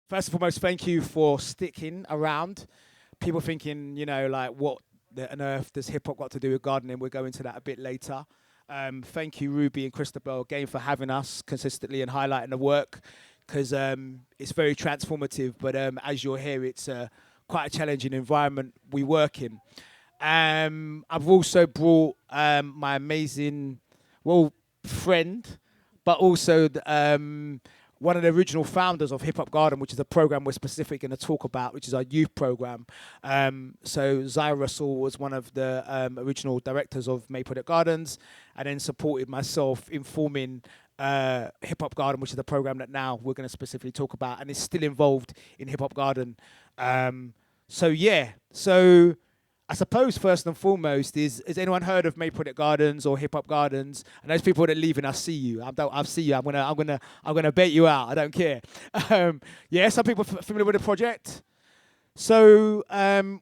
First and foremost, thank you for sticking around. People thinking, like, what on earth does hip hop got to do with gardening? We'll go into that a bit later. Thank you, Ruby and Christabel, again for having us consistently and highlighting the work because it's very transformative. But as you'll hear, it's quite a challenging environment we work in. I've also brought my amazing, friend, but also one of the original founders of Hip Hop Garden, which is a program we're specifically going to talk about, which is our youth program. So Zaira Rasool was one of the original directors of May Project Gardens, and then supported myself in forming Hip Hop Garden, which is the program that now we're going to specifically talk about, and is still involved in Hip Hop Garden. So I suppose first and foremost has anyone heard of May Project Gardens or Hip Hop Gardens? And those people that leave and I see you. I see you. I'm gonna bait you out. I don't care. Some people familiar with the project. So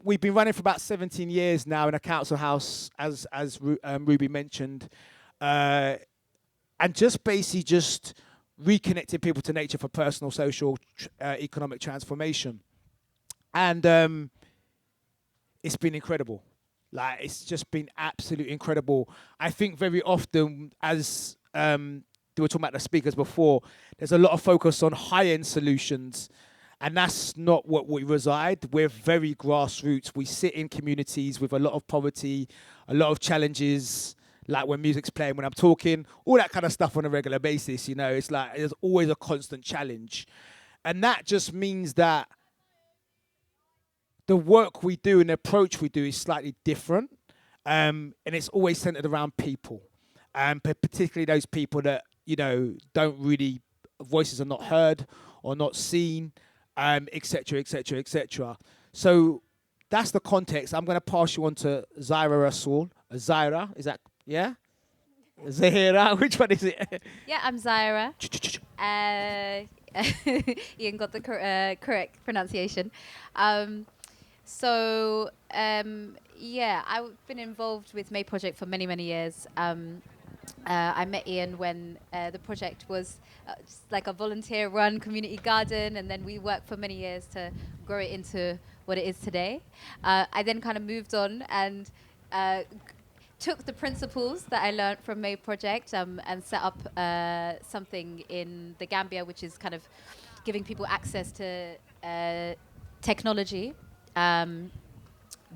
we've been running for about 17 years now in a council house, as Ruby mentioned, and just basically just reconnecting people to nature for personal, social, economic transformation, and it's been incredible. Like, it's just been absolutely incredible. I think very often, as we were talking about the speakers before, there's a lot of focus on high-end solutions, and that's not what we reside. We're very grassroots. We sit in communities with a lot of poverty, a lot of challenges, like when music's playing, when I'm talking, all that kind of stuff on a regular basis. It's like there's always a constant challenge. And that just means that the work we do and the approach we do is slightly different, and it's always centered around people, but particularly those people that don't really, voices are not heard or not seen, etc., etc., etc. So that's the context. I'm going to pass you on to Zaira Rasool. Zaira, is that Zaira? Which one is it? Yeah, I'm Zaira. Ian got the correct pronunciation. I've been involved with May Project for many, many years. I met Ian when the project was just like a volunteer-run community garden, and then we worked for many years to grow it into what it is today. I then kind of moved on and took the principles that I learned from May Project and set up something in the Gambia, which is kind of giving people access to technology.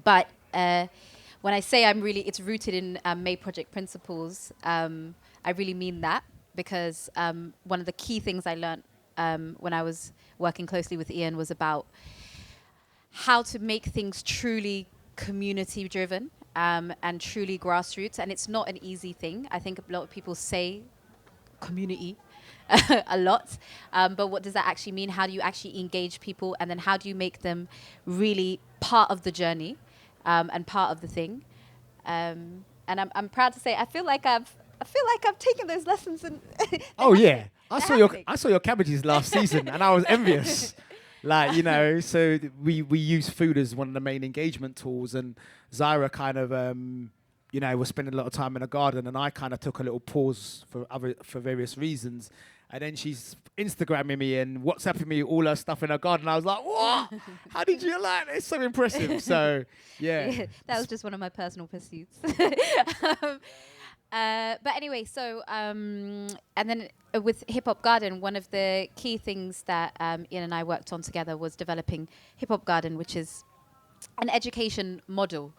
But when I say it's rooted in May Project principles, I really mean that, because one of the key things I learned when I was working closely with Ian was about how to make things truly community driven and truly grassroots. And it's not an easy thing. I think a lot of people say community a lot, but what does that actually mean? How do you actually engage people, and then how do you make them really part of the journey and part of the thing? And I'm proud to say I feel like I've taken those lessons and Oh yeah, I saw your cabbages last season, and I was envious. So we use food as one of the main engagement tools, and Zaira kind of was spending a lot of time in the garden, and I kind of took a little pause for various reasons. And then she's Instagramming me and WhatsApping me all her stuff in her garden. I was like, what? How did you like it? It's so impressive. So, yeah. That was just one of my personal pursuits. But anyway, and then with Hip Hop Garden, one of the key things that Ian and I worked on together was developing Hip Hop Garden, which is an education model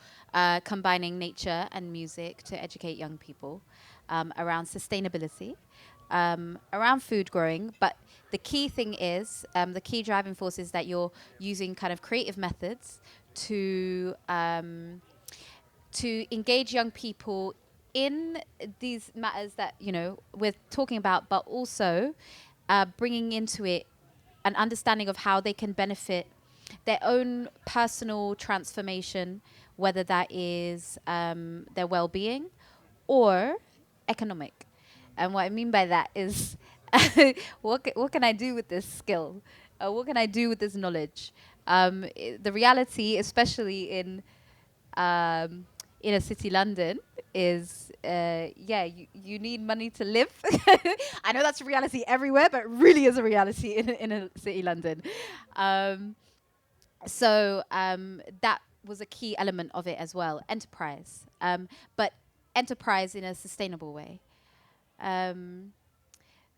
combining nature and music to educate young people around sustainability, around food growing. But the key thing is, the key driving force is that you're using kind of creative methods to engage young people in these matters that we're talking about, but also bringing into it an understanding of how they can benefit their own personal transformation, whether that is their well-being or economic. And what I mean by that is, what can I do with this skill? What can I do with this knowledge? The reality, especially in a city, London, is you need money to live. I know that's a reality everywhere, but really is a reality in a city, London. Um, so that was a key element of it as well, enterprise, but enterprise in a sustainable way. Um,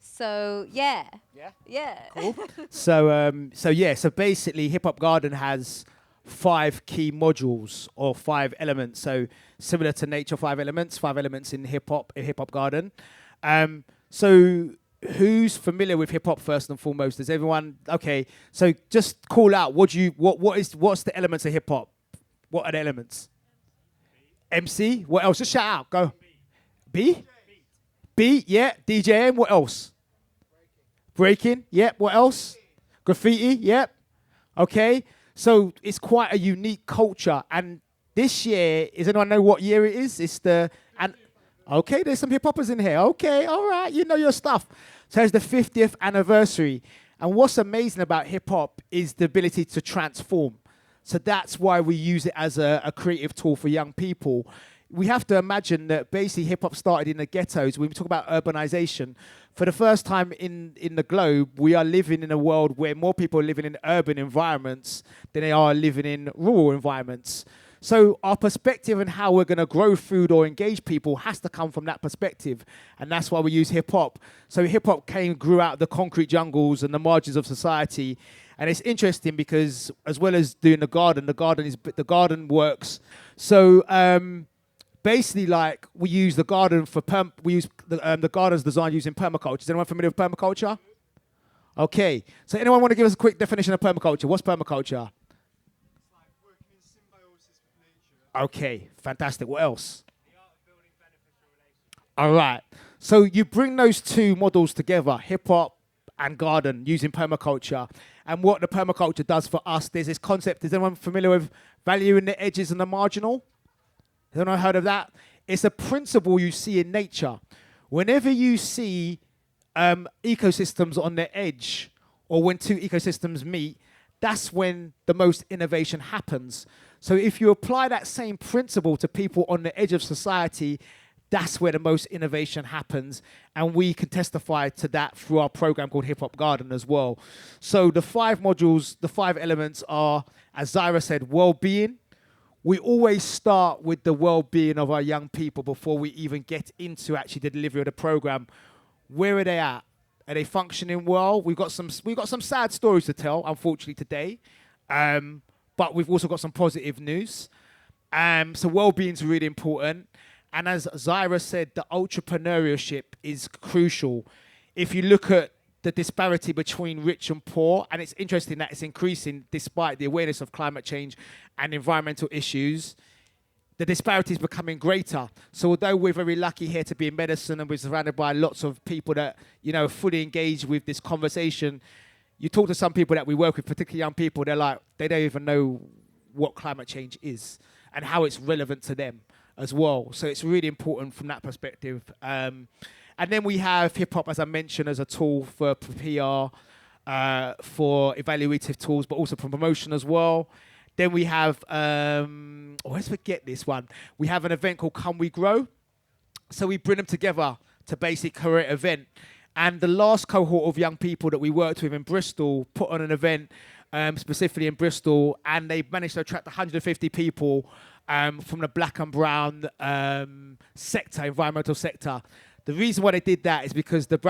so yeah, Yeah. yeah. Cool. So basically, Hip Hop Garden has 5 key modules or 5 elements. So similar to Nature, 5 elements in Hip Hop Garden. So who's familiar with hip hop first and foremost? Is everyone okay? So just call out what's the elements of hip hop? What are the elements? MC. What else? Just shout out. Go. B. Beat. Yeah. DJing. What else? Breaking. Yep. What else? Graffiti. Yep. Okay. So it's quite a unique culture. And this year, does anyone know what year it is? It's the and okay, there's some hip hoppers in here. Okay, all right, you know your stuff. So it's the 50th anniversary. And what's amazing about hip hop is the ability to transform. So that's why we use it as a creative tool for young people. We have to imagine that basically hip hop started in the ghettos. When we talk about urbanization, for the first time in the globe, we are living in a world where more people are living in urban environments than they are living in rural environments. So our perspective and how we're going to grow food or engage people has to come from that perspective. And that's why we use hip hop. So hip hop grew out of the concrete jungles and the margins of society. And it's interesting because as well as doing the garden works. So basically, like we use the garden for we use the garden's design using permaculture. Is anyone familiar with permaculture? Okay. So anyone want to give us a quick definition of permaculture? What's permaculture? It's like working in symbiosis with nature. Okay, fantastic. What else? The art of building beneficial relationships. All right. So you bring those two models together, hip hop and garden, using permaculture. And what the permaculture does for us, there's this concept. Is anyone familiar with valuing the edges and the marginal? Has anyone heard of that? It's a principle you see in nature. Whenever you see ecosystems on the edge, or when two ecosystems meet, that's when the most innovation happens. So if you apply that same principle to people on the edge of society, that's where the most innovation happens. And we can testify to that through our program called Hip Hop Garden as well. So the 5 modules, the 5 elements are, as Zaira said, well-being. We always start with the well-being of our young people before we even get into actually the delivery of the program. Where are they at? Are they functioning well? We've got some sad stories to tell, unfortunately, today. But we've also got some positive news. So well-being is really important. And as Zaira said, the entrepreneurship is crucial. If you look at the disparity between rich and poor, and it's interesting that it's increasing despite the awareness of climate change and environmental issues, the disparity is becoming greater. So although we're very lucky here to be in medicine and we're surrounded by lots of people that, fully engage with this conversation, you talk to some people that we work with, particularly young people, they're like, they don't even know what climate change is and how it's relevant to them as well. So it's really important from that perspective. And then we have hip hop, as I mentioned, as a tool for PR, for evaluative tools, but also for promotion as well. Then we have, let's forget this one. We have an event called Can We Grow? So we bring them together to basically create an event. And the last cohort of young people that we worked with in Bristol put on an event, specifically in Bristol, and they managed to attract 150 people from the black and brown sector, environmental sector. The reason why they did that is because the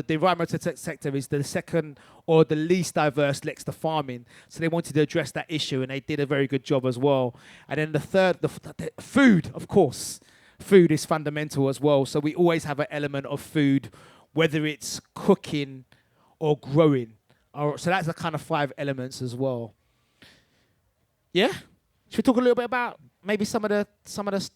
environmental sector is the second or the least diverse next to farming. So they wanted to address that issue, and they did a very good job as well. And then the third, the food, of course. Food is fundamental as well. So we always have an element of food, whether it's cooking or growing. So that's the kind of 5 elements as well. Yeah? Should we talk a little bit about maybe some of the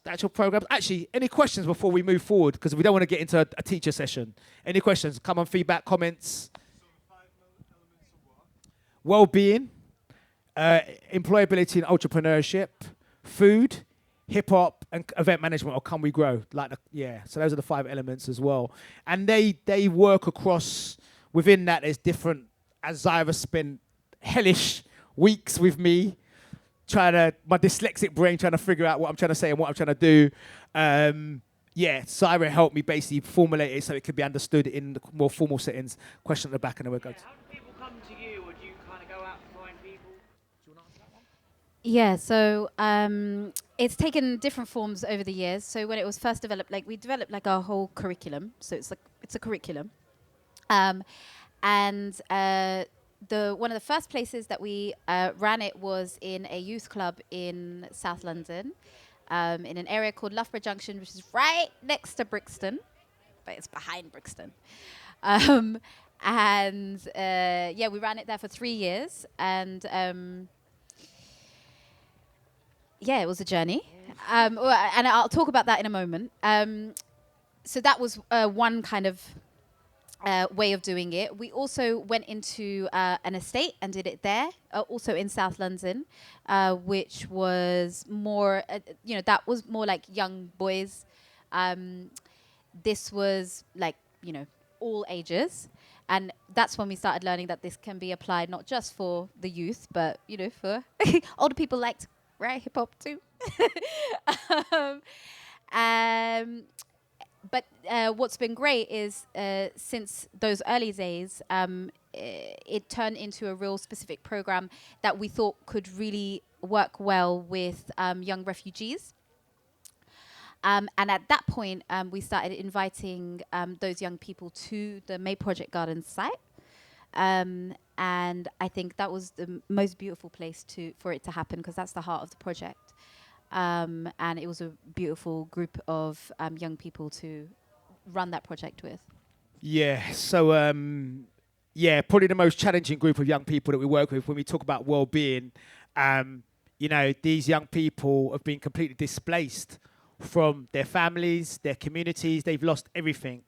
actual programs? Actually, any questions before we move forward? Because we don't want to get into a teacher session. Any questions? Come on, feedback, comments. So the 5 elements of what? Well-being, employability and entrepreneurship, food, hip-hop, and event management, or Can We Grow? So those are the 5 elements as well. And they work across, within that, there's different, as Zaira spent hellish weeks with me, my dyslexic brain trying to figure out what I'm trying to say and what I'm trying to do. Zaira helped me basically formulate it so it could be understood in the more formal settings. Question at the back and then we'll go. How do people come to you, or do you kind of go out and find people? Do you want to answer that one? Yeah, so it's taken different forms over the years. So when it was first developed, we developed our whole curriculum. So it's a curriculum, and one of the first places that we ran it was in a youth club in South London, in an area called Loughborough Junction, which is right next to Brixton, but it's behind Brixton. We ran it there for 3 years, and it was a journey. And I'll talk about that in a moment. So that was one kind of way of doing it. We also went into an estate and did it there, also in South London, which was more, that was more like young boys. This was all ages. And that's when we started learning that this can be applied not just for the youth, but, for older people like to write hip hop too. But what's been great is since those early days, it turned into a real specific program that we thought could really work well with young refugees. And at that point, we started inviting those young people to the May Project Gardens site. And I think that was the most beautiful place for it to happen, because that's the heart of the project. And it was a beautiful group of young people to run that project with. Yeah, so probably the most challenging group of young people that we work with when we talk about well-being. These young people have been completely displaced from their families, their communities. They've lost everything.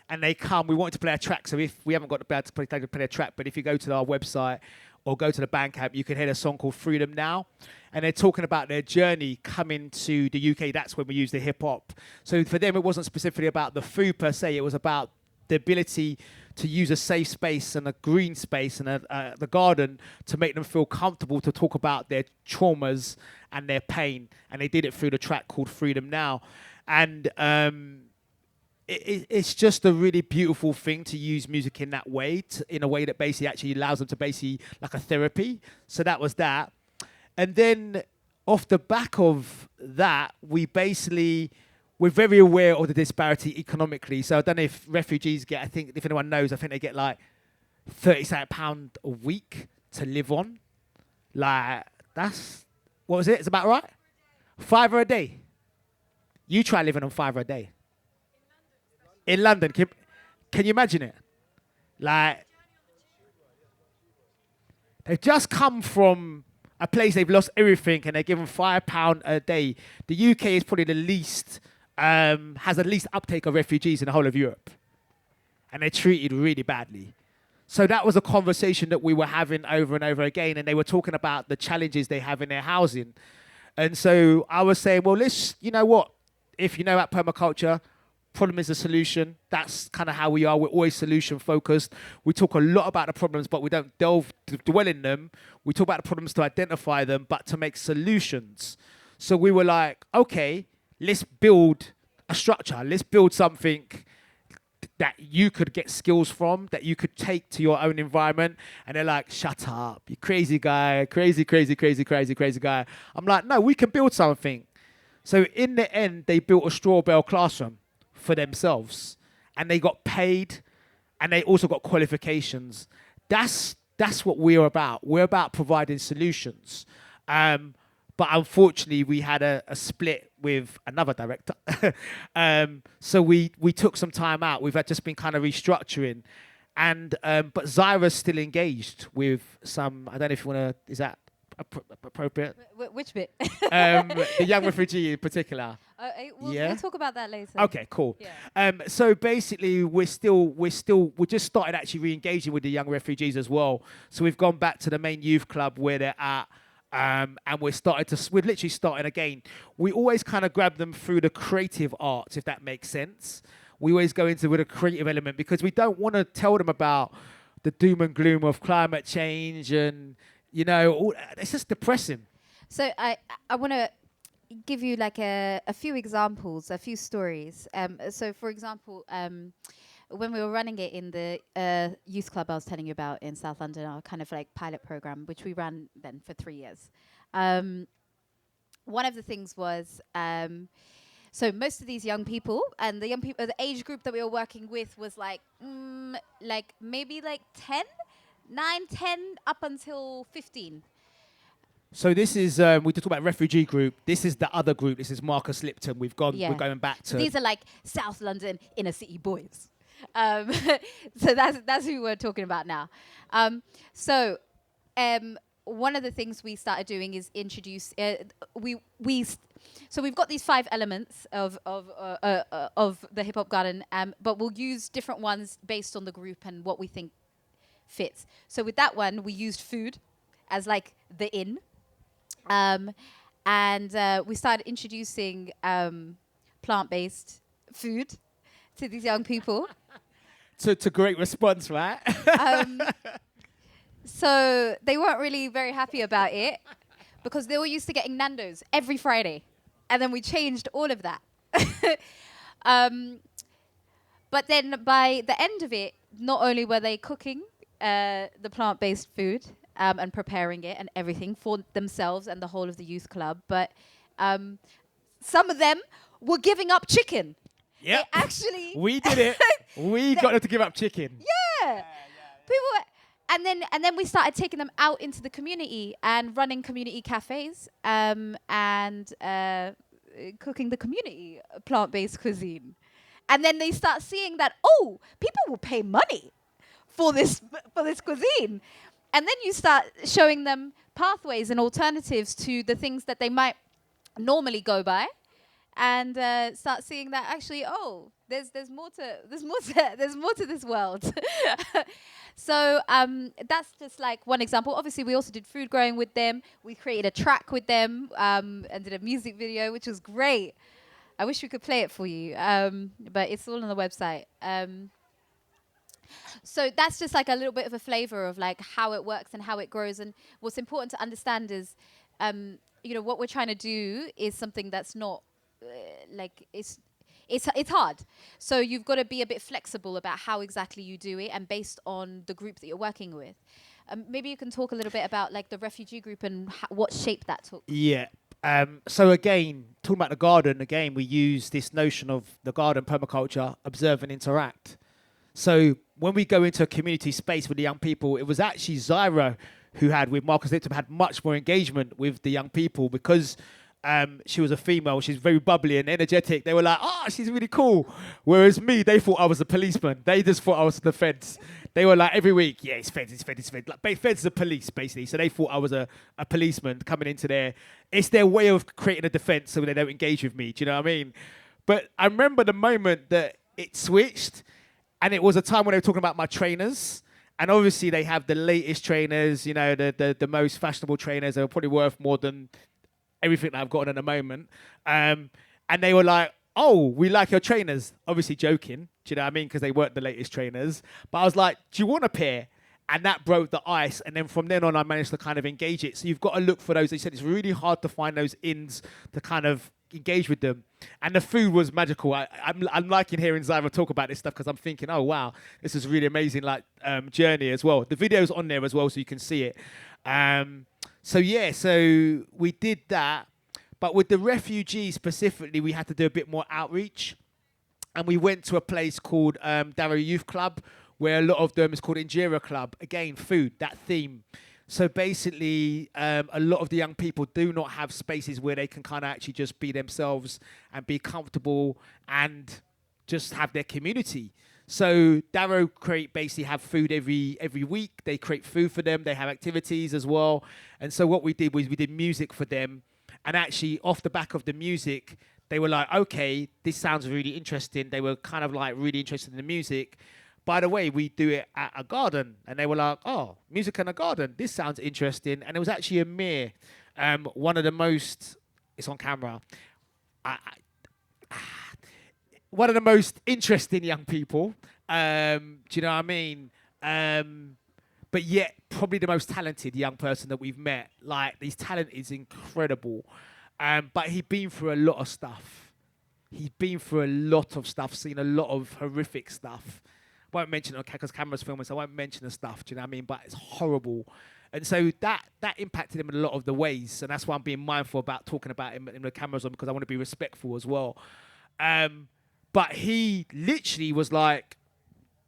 And they come, we wanted to play a track, so if we haven't got the band to play a track, but if you go to our website or go to the Bandcamp, you can hear a song called Freedom Now. And they're talking about their journey coming to the UK. That's when we use the hip hop. So for them, it wasn't specifically about the food per se. It was about the ability to use a safe space and a green space and the garden to make them feel comfortable to talk about their traumas and their pain. And they did it through the track called Freedom Now. And it's just a really beautiful thing to use music in that way, in a way that basically actually allows them to basically like a therapy. So that was that. And then off the back of that, we're very aware of the disparity economically. So I don't know if refugees get, I think if anyone knows, I think they get like £30 a week to live on. Like that's, what was it? It's about right? £5 a day. You try living on £5 a day. In London, can you imagine it? Like, they've just come from a place they've lost everything and they're given £5 a day. The UK is probably the least, has the least uptake of refugees in the whole of Europe. And they're treated really badly. So that was a conversation that we were having over and over again, and they were talking about the challenges they have in their housing. And so I was saying, well, you know what? If you know about permaculture, problem is a solution. That's kind of how we are. We're always solution focused. We talk a lot about the problems, but we don't dwell in them. We talk about the problems to identify them, but to make solutions. So we were like, okay, let's build a structure. Let's build something that you could get skills from, that you could take to your own environment. And they're like, shut up, you crazy guy, crazy guy. I'm like, no, we can build something. So in the end, they built a straw bale classroom for themselves, and they got paid, and they also got qualifications. That's what we're about. We're about providing solutions. But unfortunately, we had a split with another director. So we took some time out. We've just been kind of restructuring. And but Zaira's still engaged with some, I don't know if you want to, is that appropriate? Which bit? The young refugee in particular. We'll talk about that later. Okay, cool. Yeah. So basically, we just started actually re-engaging with the young refugees as well. So we've gone back to the main youth club where they're at, and we're literally starting again. We always kind of grab them through the creative arts, if that makes sense. We always go into with a creative element because we don't want to tell them about the doom and gloom of climate change and, it's just depressing. So I want to give you like a few examples, a few stories. So for example, when we were running it in the youth club I was telling you about in South London, our kind of like pilot program, which we ran then for 3 years. One of the things was so most of these young people and the young people, the age group that we were working with was like maybe like 10, 9, 10 up until 15. So this is we talk about refugee group. This is the other group. This is Marcus Lipton. We're going back to. So these are like South London inner city boys. So that's who we're talking about now. One of the things we started doing is introduce so we've got these 5 elements of the hip hop garden, but we'll use different ones based on the group and what we think fits. So with that one, we used food as like the in. We started introducing plant-based food to these young people. to great response, right? So they weren't really very happy about it because they were used to getting Nando's every Friday. And then we changed all of that. But then by the end of it, not only were they cooking the plant-based food, and preparing it and everything for themselves and the whole of the youth club, but some of them were giving up chicken. Yep. They actually... We did it. We got them to give up chicken. Yeah. People were, and then we started taking them out into the community and running community cafes and cooking the community plant-based cuisine. And then they start seeing that, oh, people will pay money for this cuisine. And then you start showing them pathways and alternatives to the things that they might normally go by, and start seeing that actually, oh, there's more to this world. So that's just like one example. Obviously, we also did food growing with them. We created a track with them and did a music video, which was great. I wish we could play it for you, but it's all on the website. So that's just like a little bit of a flavor of like how it works and how it grows. And what's important to understand is, what we're trying to do is something that's not it's hard. So you've got to be a bit flexible about how exactly you do it and based on the group that you're working with. Maybe you can talk a little bit about like the refugee group and what shape that took. Yeah. So again, talking about the garden, again, we use this notion of the garden permaculture, observe and interact. So when we go into a community space with the young people, it was actually Zaira who had, with Marcus Lipton, had much more engagement with the young people because she was a female. She's very bubbly and energetic. They were like, oh, she's really cool. Whereas me, they thought I was a policeman. They just thought I was the feds. They were like, every week, yeah, it's feds. Like, feds are police, basically. So they thought I was a policeman coming into there. It's their way of creating a defense so they don't engage with me. Do you know what I mean? But I remember the moment that it switched. And it was a time when they were talking about my trainers. And obviously they have the latest trainers, the most fashionable trainers. They were probably worth more than everything that I've gotten at the moment. And they were like, oh, we like your trainers. Obviously joking, do you know what I mean? Because they weren't the latest trainers. But I was like, do you want a pair? And that broke the ice. And then from then on, I managed to kind of engage it. So you've got to look for those. They said it's really hard to find those ins to kind of engage with them. And the food was magical. I'm liking hearing Zaira talk about this stuff because I'm thinking, oh, wow, this is really amazing journey as well. The video's on there as well, so you can see it. So we did that. But with the refugees specifically, we had to do a bit more outreach. And we went to a place called Darrow Youth Club, where a lot of them is called Injera Club. Again, food, that theme. So basically, a lot of the young people do not have spaces where they can kind of actually just be themselves and be comfortable and just have their community. So Darrow basically have food every week. They create food for them. They have activities as well. And so what we did was we did music for them. And actually, off the back of the music, they were like, okay, this sounds really interesting. They were kind of like really interested in the music. By the way, we do it at a garden. And they were like, oh, music in a garden. This sounds interesting. And it was actually Amir, one of the most, it's on camera, one of the most interesting young people. Do you know what I mean? but yet probably the most talented young person that we've met. Like, his talent is incredible. But he'd been through a lot of stuff. He's been through a lot of stuff, seen a lot of horrific stuff. Won't mention it because camera's filming, so I won't mention the stuff. Do you know what I mean? But it's horrible, and so that impacted him in a lot of the ways, and that's why I'm being mindful about talking about him in the cameras on, because I want to be respectful as well. But he literally was like,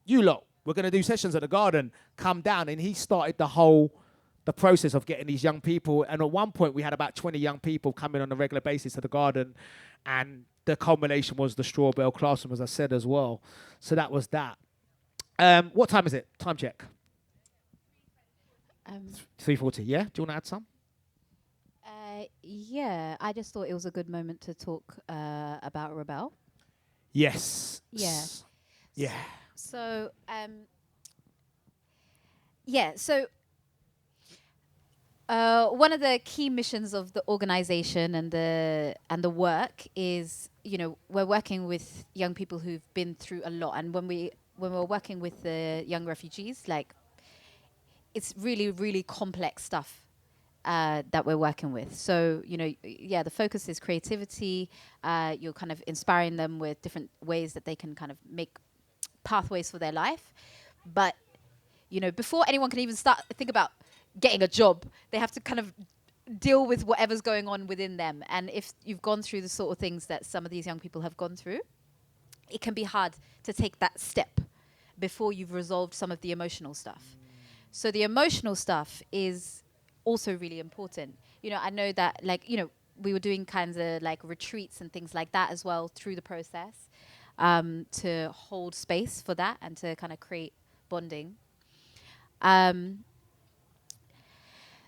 "You lot, we're gonna do sessions at the garden. Come down," and he started the process of getting these young people. And at one point, we had about 20 young people coming on a regular basis to the garden, and the culmination was the Straw Bale classroom, as I said as well. So that was that. What time is it? Time check. 3:40. Yeah. Do you want to add some? Yeah, I just thought it was a good moment to talk about Rebel. Yes. Yeah. Yeah. So, one of the key missions of the organization and the work is, we're working with young people who've been through a lot, and when we're working with the young refugees, like, it's really, really complex stuff that we're working with. So, the focus is creativity. You're kind of inspiring them with different ways that they can kind of make pathways for their life. But, before anyone can even think about getting a job, they have to kind of deal with whatever's going on within them. And if you've gone through the sort of things that some of these young people have gone through, it can be hard to take that step before you've resolved some of the emotional stuff. So the emotional stuff is also really important. I know that, we were doing kinds of like retreats and things like that as well through the process, to hold space for that and to kind of create bonding.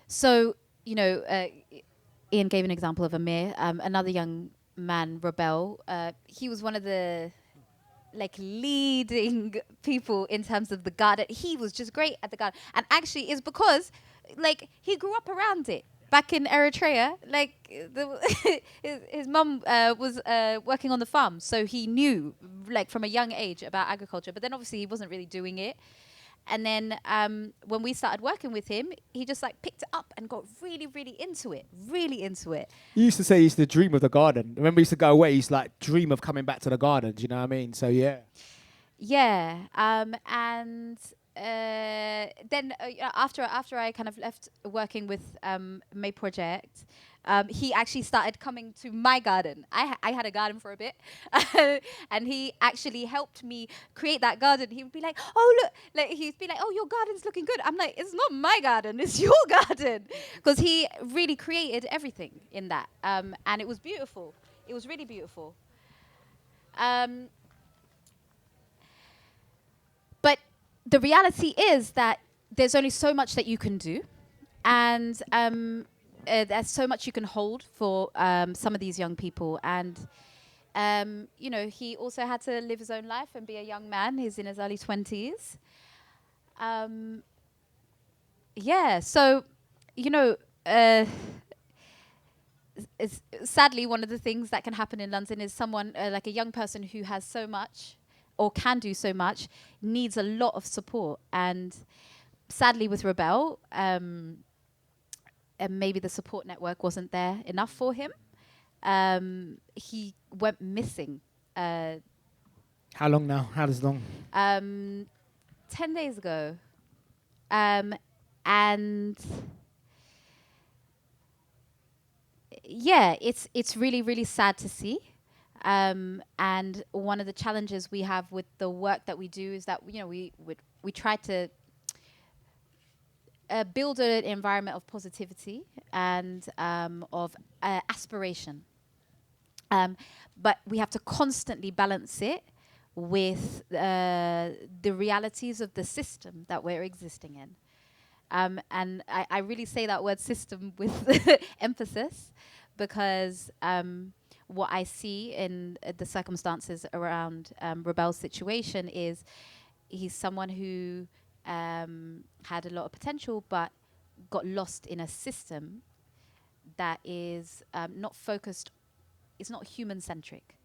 So, Ian gave an example of Amir, another young man, Rebel. He was one of the leading people in terms of the garden. He was just great at the garden. And actually it's because he grew up around it. Back in Eritrea, his mum was working on the farm, so he knew from a young age about agriculture, but then obviously he wasn't really doing it. And then when we started working with him, he just picked it up and got really, really into it. He used to say he used to dream of the garden. Remember, he used to go away, he used to dream of coming back to the garden. Do you know what I mean? So yeah. Yeah. And then after I kind of left working with May Project, he actually started coming to my garden. I had a garden for a bit, and he actually helped me create that garden. He would be like, "Oh look," he'd be like, "Oh, your garden's looking good." I'm like, "It's not my garden, it's your garden," because he really created everything in that, and it was beautiful. It was really beautiful. But the reality is that there's only so much that you can do, and there's so much you can hold for some of these young people. And he also had to live his own life and be a young man. He's in his early 20s. So sadly, one of the things that can happen in London is someone a young person who has so much or can do so much needs a lot of support. And sadly with Rebel, and maybe the support network wasn't there enough for him. He went missing. How long now? How long? 10 days ago. And yeah, it's really, really sad to see. And one of the challenges we have with the work that we do is that we try to build an environment of positivity and of aspiration, but we have to constantly balance it with the realities of the system that we're existing in. And I really say that word system with emphasis, because what I see in the circumstances around Rebel's situation is he's someone who had a lot of potential but got lost in a system that is not focused, it's not human-centric.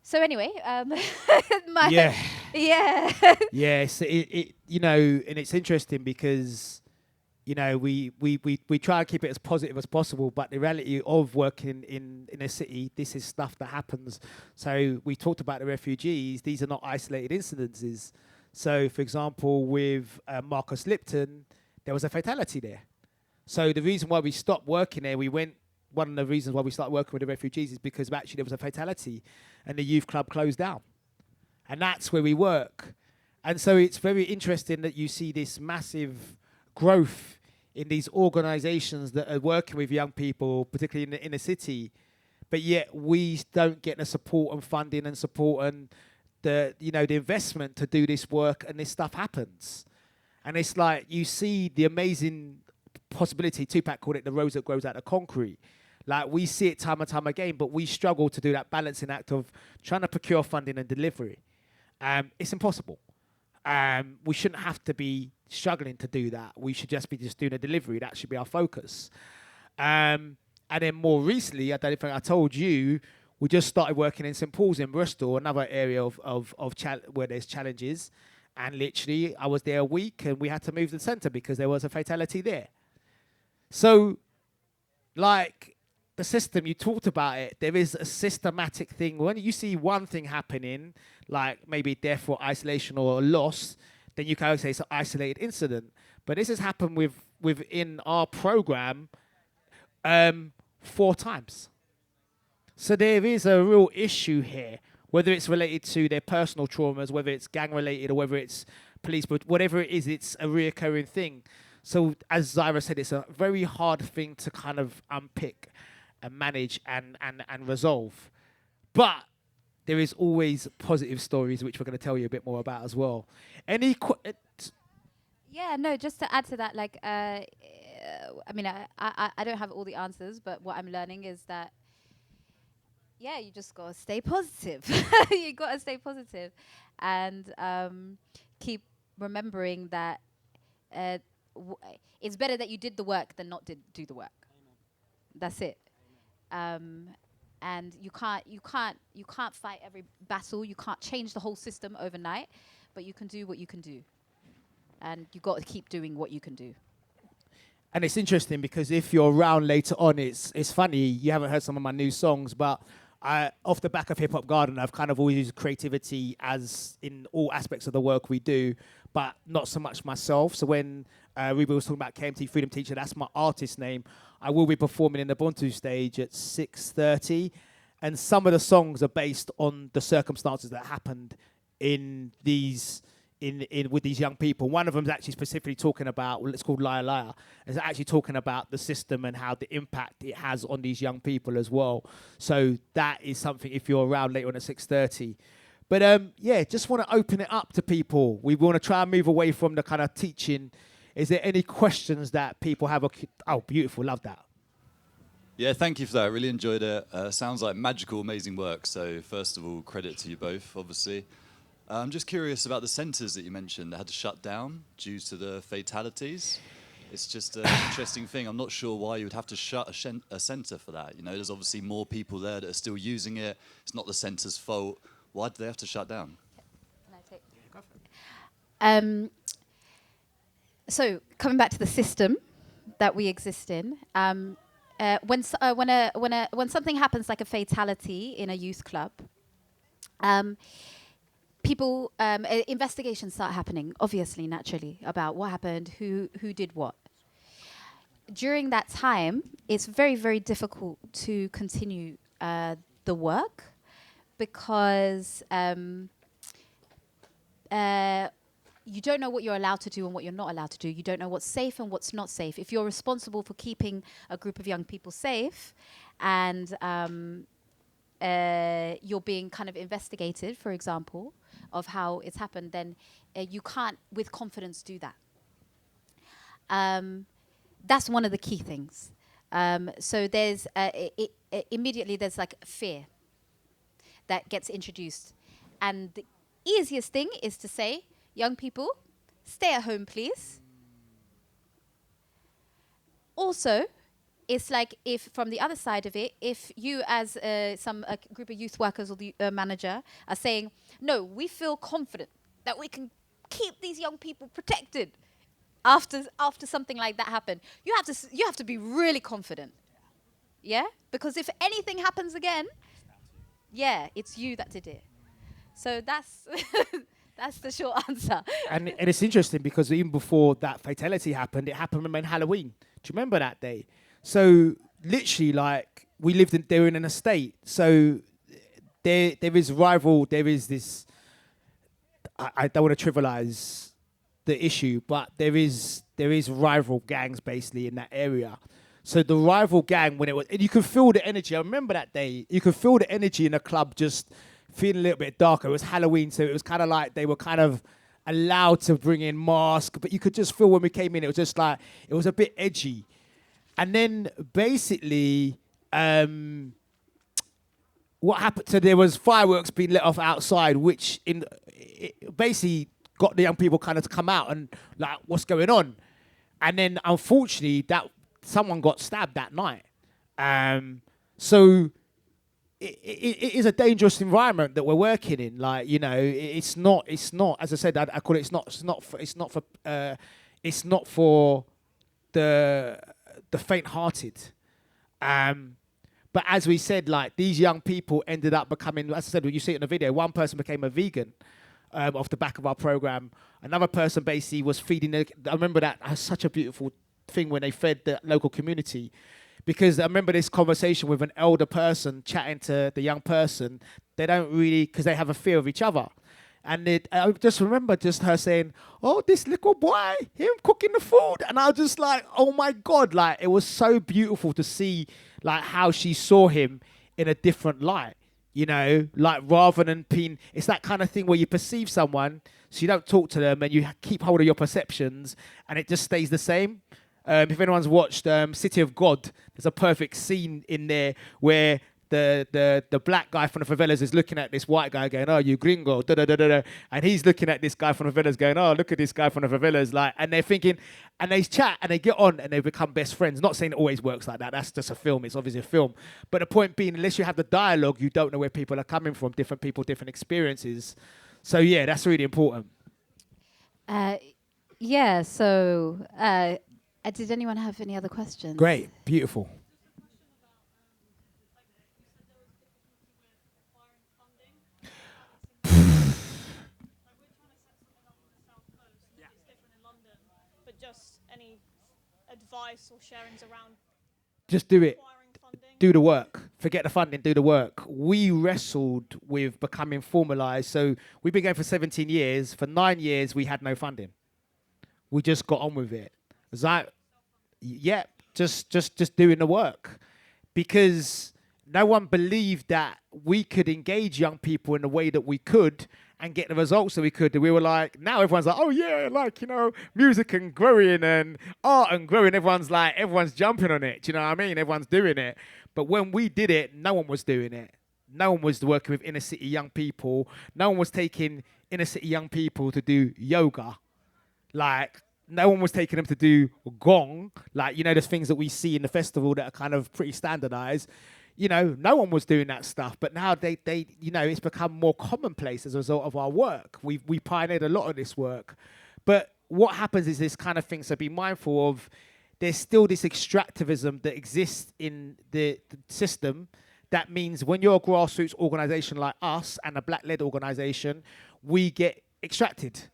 So anyway, Yeah. Yes, it you know, and it's interesting because we try and keep it as positive as possible, but the reality of working in a city, this is stuff that happens. So we talked about the refugees; these are not isolated incidences. So, for example, with Marcus Lipton, there was a fatality there. So the reason why we stopped working there, we went. One of the reasons why we started working with the refugees is because actually there was a fatality, and the youth club closed down, and that's where we work. And so it's very interesting that you see this massive growth in these organizations that are working with young people, particularly in the inner city, but yet we don't get the support and funding and support and the investment to do this work, and this stuff happens. And it's like you see the amazing possibility. Tupac called it the rose that grows out of concrete. Like we see it time and time again, but we struggle to do that balancing act of trying to procure funding and delivery. It's impossible. We shouldn't have to be struggling to do that. We should just be doing a delivery. That should be our focus. And then more recently, I don't think I told you, we just started working in St. Paul's in Bristol, another area of where there's challenges. And literally, I was there a week, and we had to move the centre because there was a fatality there. So, like the system, you talked about it, there is a systematic thing. When you see one thing happening, like maybe death or isolation or a loss, then you can say it's an isolated incident. But this has happened within our program 4 times. So there is a real issue here, whether it's related to their personal traumas, whether it's gang related or whether it's police, but whatever it is, it's a reoccurring thing. So as Zaira said, it's a very hard thing to kind of unpick and manage and resolve. But there is always positive stories, which we're going to tell you a bit more about as well. Yeah, no, just to add to that, like, I mean, I don't have all the answers, but what I'm learning is that, yeah, you just got to stay positive. You got to stay positive and keep remembering that it's better that you did the work than not do the work. That's it. And you can't fight every battle. You can't change the whole system overnight, but you can do what you can do. And you got to keep doing what you can do. And it's interesting because if you're around later on, it's funny, you haven't heard some of my new songs, but off the back of Hip Hop Garden, I've kind of always used creativity as in all aspects of the work we do, but not so much myself. So when Ruby was talking about KMT Freedom Teacher, that's my artist name. I will be performing in the Ubuntu stage at 6:30, and some of the songs are based on the circumstances that happened in these with these young people. One of them is actually specifically talking about, well, it's called Liar Liar. It's actually talking about the system and how the impact it has on these young people as well. So that is something if you're around later on at 6:30. But yeah, just want to open it up to people. We want to try and move away from the kind of teaching. Is there any questions that people have? Oh, beautiful. Love that. Yeah, thank you for that. I really enjoyed it. Sounds like magical, amazing work. So first of all, credit to you both, obviously. I'm just curious about the centres that you mentioned that had to shut down due to the fatalities. It's just an interesting thing. I'm not sure why you would have to shut a centre for that. You know, there's obviously more people there that are still using it. It's not the centre's fault. Why do they have to shut down? Can I take? So coming back to the system that we exist in, when something happens like a fatality in a youth club, people investigations start happening, obviously, naturally, about what happened, who did what. During that time, it's very, very difficult to continue the work because you don't know what you're allowed to do and what you're not allowed to do. You don't know what's safe and what's not safe. If you're responsible for keeping a group of young people safe and you're being kind of investigated, for example, of how it's happened, then you can't with confidence do that. That's one of the key things. So there's immediately there's like fear that gets introduced. And the easiest thing is to say, young people, stay at home, please. Also, it's like if from the other side of it, if you as a group of youth workers or the manager are saying, no, we feel confident that we can keep these young people protected after something like that happened. You have to be really confident. Yeah? Because if anything happens again, yeah, it's you that did it. So that's that's the short answer. And it's interesting because even before that fatality happened, it happened on Halloween. Do you remember that day? So literally, like they were in an estate. So there is rival. There is this. I don't want to trivialize the issue, but there is rival gangs basically in that area. So the rival gang, when it was, and you could feel the energy. I remember that day. You could feel the energy in the club just feeling a little bit darker. It was Halloween, so it was kind of like they were kind of allowed to bring in masks, but you could just feel when we came in, it was just like, it was a bit edgy. And then basically, what happened? So there was fireworks being let off outside, which basically got the young people kind of to come out and like, what's going on? And then unfortunately, that someone got stabbed that night. So it is a dangerous environment that we're working in. Like, you know, it's not. As I said, I call it. It's not for the faint-hearted. But as we said, like these young people ended up becoming. As I said, when you see it in the video, one person became a vegan off the back of our program. Another person basically was feeding. I remember that as such a beautiful thing when they fed the local community. Because I remember this conversation with an elder person chatting to the young person. They don't really, because they have a fear of each other. And I just remember just her saying, oh, this little boy, him cooking the food. And I was just like, oh my God. Like, it was so beautiful to see like how she saw him in a different light. You know, like rather than being, it's that kind of thing where you perceive someone, so you don't talk to them and you keep hold of your perceptions and it just stays the same. If anyone's watched City of God, there's a perfect scene in there where the black guy from the favelas is looking at this white guy going, oh, you gringo, da da da da da. And he's looking at this guy from the favelas going, oh, look at this guy from the favelas. Like, and they're thinking, and they chat and they get on and they become best friends. Not saying it always works like that. That's just a film. It's obviously a film. But the point being, unless you have the dialogue, you don't know where people are coming from, different people, different experiences. So, yeah, that's really important. Yeah, so did anyone have any other questions? Great. Beautiful. Just any advice or sharings around just do it. funding? Do the work. Forget the funding, do the work. We wrestled with becoming formalized. So we've been going for 17 years. For 9 years, we had no funding. We just got on with it. Yeah, just doing the work. Because no one believed that we could engage young people in the way that we could and get the results that we could. We were like, now everyone's like, oh yeah, like, you know, music and growing and art and growing. Everyone's jumping on it. Do you know what I mean? Everyone's doing it. But when we did it, no one was doing it. No one was working with inner city young people. No one was taking inner city young people to do yoga. Like, no one was taking them to do gong. Like, you know, there's things that we see in the festival that are kind of pretty standardized. You know, no one was doing that stuff, but now they, you know, it's become more commonplace as a result of our work. We pioneered a lot of this work, but what happens is this kind of thing. So be mindful of. There's still this extractivism that exists in the system. That means when you're a grassroots organization like us and a black-led organization, we get extracted.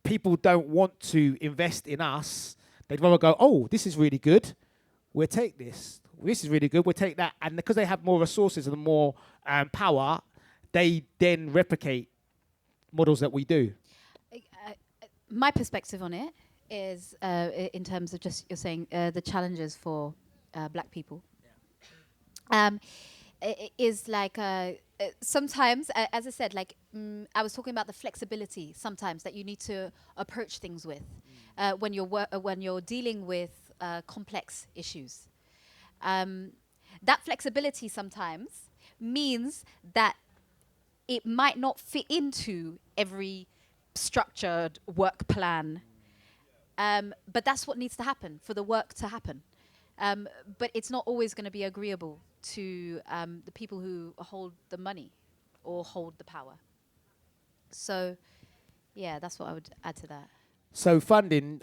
People don't want to invest in us. They'd rather go, oh, this is really good. We'll take this. This is really good. We'll take that. And because they have more resources and more power, they then replicate models that we do. My perspective on it is in terms of just, you're saying, the challenges for black people. Is like sometimes, as I said, like I was talking about the flexibility sometimes that you need to approach things with when you're dealing with complex issues. That flexibility sometimes means that it might not fit into every structured work plan, but that's what needs to happen for the work to happen. But it's not always going to be agreeable to the people who hold the money or hold the power. So, Yeah, that's what I would add to that. So funding,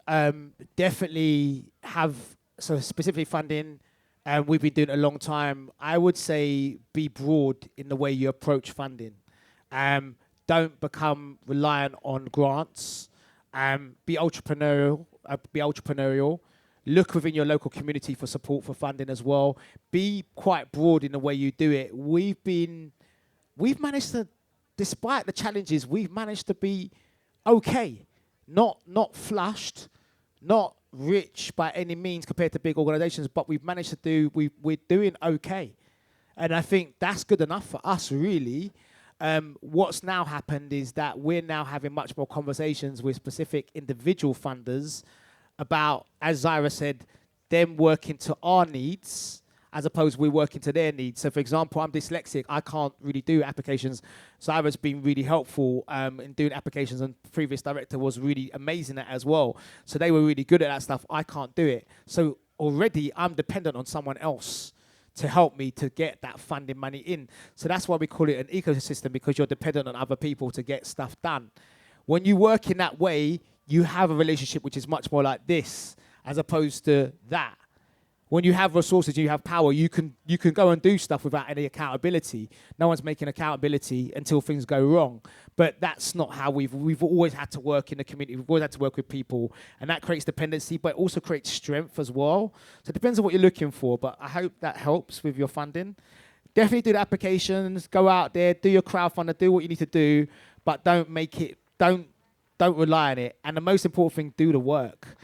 definitely have, so specifically funding, we've been doing it a long time. I would say be broad in the way you approach funding. Don't become reliant on grants. Be entrepreneurial. Be entrepreneurial. Look within your local community for support for funding as well. Be quite broad in the way you do it. We've managed to, despite the challenges, we've managed to be okay. Not flushed, not rich by any means compared to big organizations, but we've managed to do, we're doing okay. And I think that's good enough for us, really. What's now happened is that we're now having much more conversations with specific individual funders about, as Zaira said, them working to our needs as opposed to we're working to their needs. So, for example, I'm dyslexic. I can't really do applications. Zaira's been really helpful in doing applications, and previous director was really amazing at it as well. So they were really good at that stuff. I can't do it. So already I'm dependent on someone else to help me to get that funding money in. So that's why we call it an ecosystem, because you're dependent on other people to get stuff done. When you work in that way, you have a relationship which is much more like this as opposed to that. When you have resources, you have power, you can go and do stuff without any accountability. No one's making accountability until things go wrong. But that's not how we've always had to work in the community. We've always had to work with people, and that creates dependency, but it also creates strength as well. So it depends on what you're looking for, but I hope that helps with your funding. Definitely do the applications, go out there, do your crowdfunder, do what you need to do, but don't rely on it. And the most important thing, do the work.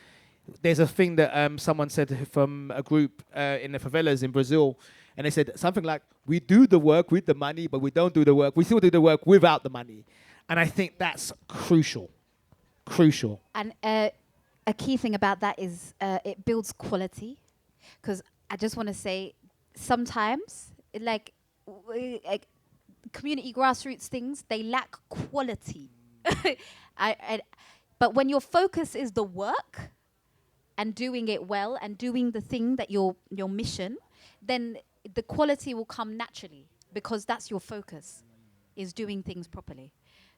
There's a thing that someone said from a group in the favelas in Brazil, and they said something like, we do the work with the money, but we don't do the work. We still do the work without the money. And I think that's crucial. Crucial. And a key thing about that is it builds quality. Because I just want to say, sometimes, like community grassroots things, they lack quality. But when your focus is the work, and doing it well and doing the thing that your mission, then the quality will come naturally, because that's your focus, is doing things properly.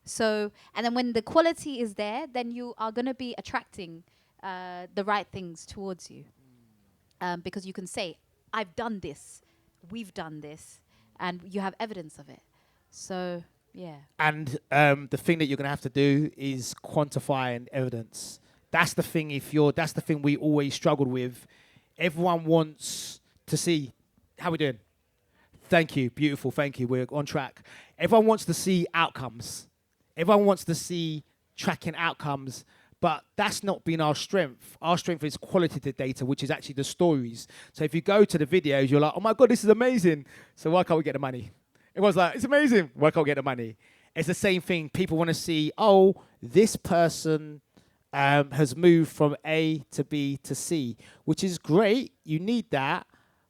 So, and then when the quality is there, then you are going to be attracting the right things towards you, because you can say, I've done this, we've done this, and you have evidence of it. So, yeah. And the thing that you're going to have to do is quantify and evidence. That's the thing. That's the thing we always struggled with. Everyone wants to see how we're doing. Thank you, beautiful. Thank you. We're on track. Everyone wants to see outcomes. Everyone wants to see tracking outcomes, but that's not been our strength. Our strength is qualitative data, which is actually the stories. So if you go to the videos, you're like, oh my God, this is amazing. So why can't we get the money? Everyone's like, it's amazing. Why can't we get the money? It's the same thing. People want to see, oh, this person has moved from A to B to C, which is great. You need that.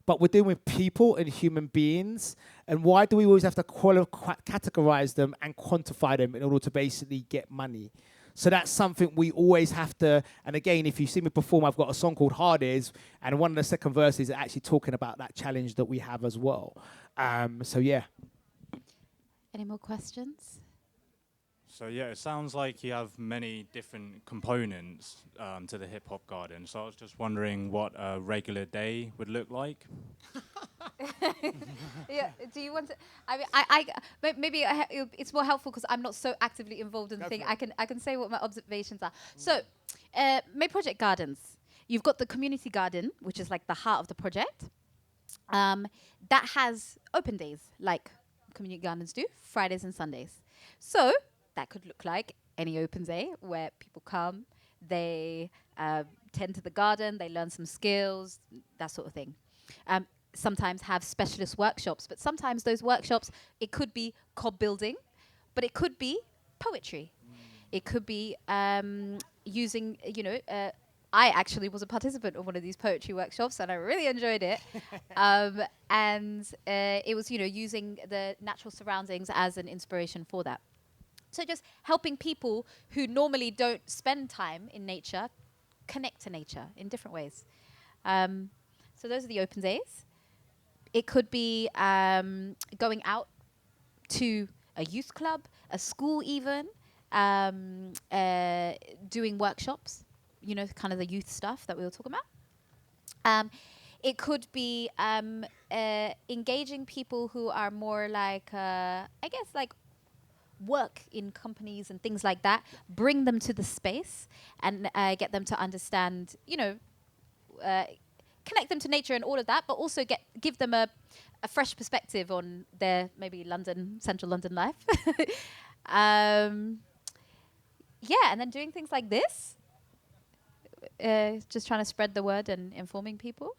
But we're dealing with people and human beings. And why do we always have to categorize them and quantify them in order to basically get money? So that's something we always have to. And again, if you see me perform, I've got a song called Hard Is. And one of the second verses is actually talking about that challenge that we have as well. So, yeah. Any more questions? So yeah, it sounds like you have many different components to the hip hop garden. So I was just wondering what a regular day would look like. Yeah. Do you want to? I mean, maybe it's more helpful because I'm not so actively involved in the thing. I can say what my observations are. So, May Project Gardens. You've got the community garden, which is like the heart of the project. That has open days, like community gardens do, Fridays and Sundays. So that could look like any open day where people come, they tend to the garden, they learn some skills, that sort of thing. Sometimes have specialist workshops, but sometimes those workshops, it could be cob building, but it could be poetry. It could be using, I actually was a participant of one of these poetry workshops and I really enjoyed it. And it was, using the natural surroundings as an inspiration for that. So just helping people who normally don't spend time in nature connect to nature in different ways. So those are the open days. It could be going out to a youth club, a school even, doing workshops, you know, kind of the youth stuff that we were talking about. It could be engaging people who are more like, I guess, like work in companies and things like that. Bring them to the space and get them to understand, you know, connect them to nature and all of that, but also give them a fresh perspective on their maybe central London life. Yeah, and then doing things like this, just trying to spread the word and informing people.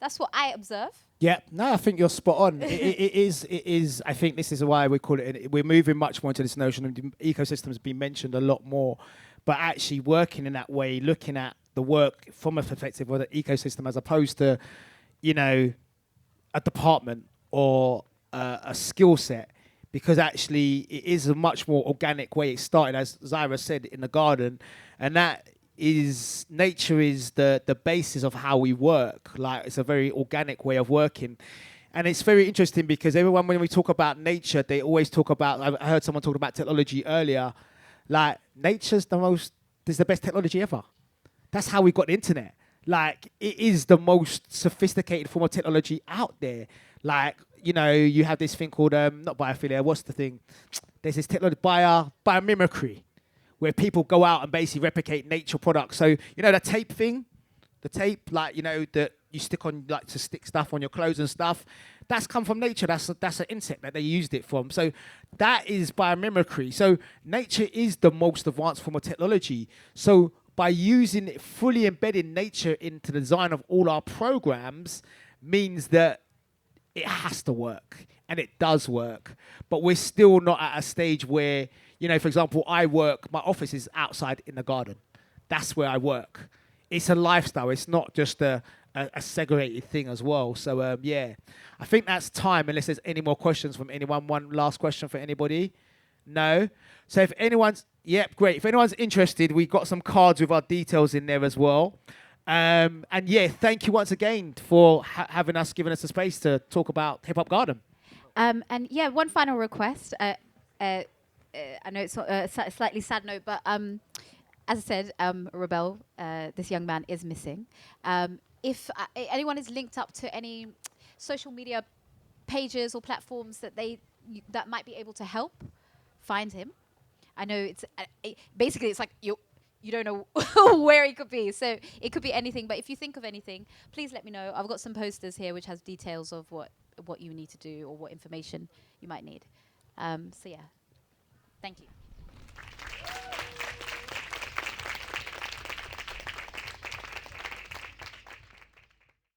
That's what I observe. Yeah, no, I think you're spot on. It is. I think this is why we call it. We're moving much more into this notion of ecosystems being mentioned a lot more, but actually working in that way, looking at the work from a perspective of the ecosystem as opposed to, you know, a department or a skill set, because actually it is a much more organic way. It started, as Zaira said, in the garden, and that is nature is the basis of how we work. Like, it's a very organic way of working. And it's very interesting because everyone, when we talk about nature, they always talk about, I heard someone talk about technology earlier, like nature's the best technology ever. That's how we got the internet. Like, it is the most sophisticated form of technology out there. Like, you know, you have this thing called, not biophilia, what's the thing? There's this technology, biomimicry, where people go out and basically replicate nature products. So, you know, the tape thing, like, you know, that you stick on, like, to stick stuff on your clothes and stuff, that's come from nature. That's an insect that they used it from. So that is biomimicry. So nature is the most advanced form of technology. So by using it, fully embedding nature into the design of all our programs, means that it has to work, and it does work. But we're still not at a stage where, you know, for example, my office is outside in the garden. That's where I work. It's a lifestyle. It's not just a segregated thing as well. So, yeah, I think that's time, unless there's any more questions from anyone. One last question for anybody? No? So if anyone's, great. If anyone's interested, we've got some cards with our details in there as well. And yeah, thank you once again for giving us a space to talk about Hip Hop Garden. And yeah, one final request. I know it's a slightly sad note, but as I said, Rebel, this young man, is missing. If anyone is linked up to any social media pages or platforms that might be able to help, find him. I know it's basically it's like you don't know where he could be, so it could be anything. But if you think of anything, please let me know. I've got some posters here which has details of what you need to do or what information you might need. So yeah, thank you.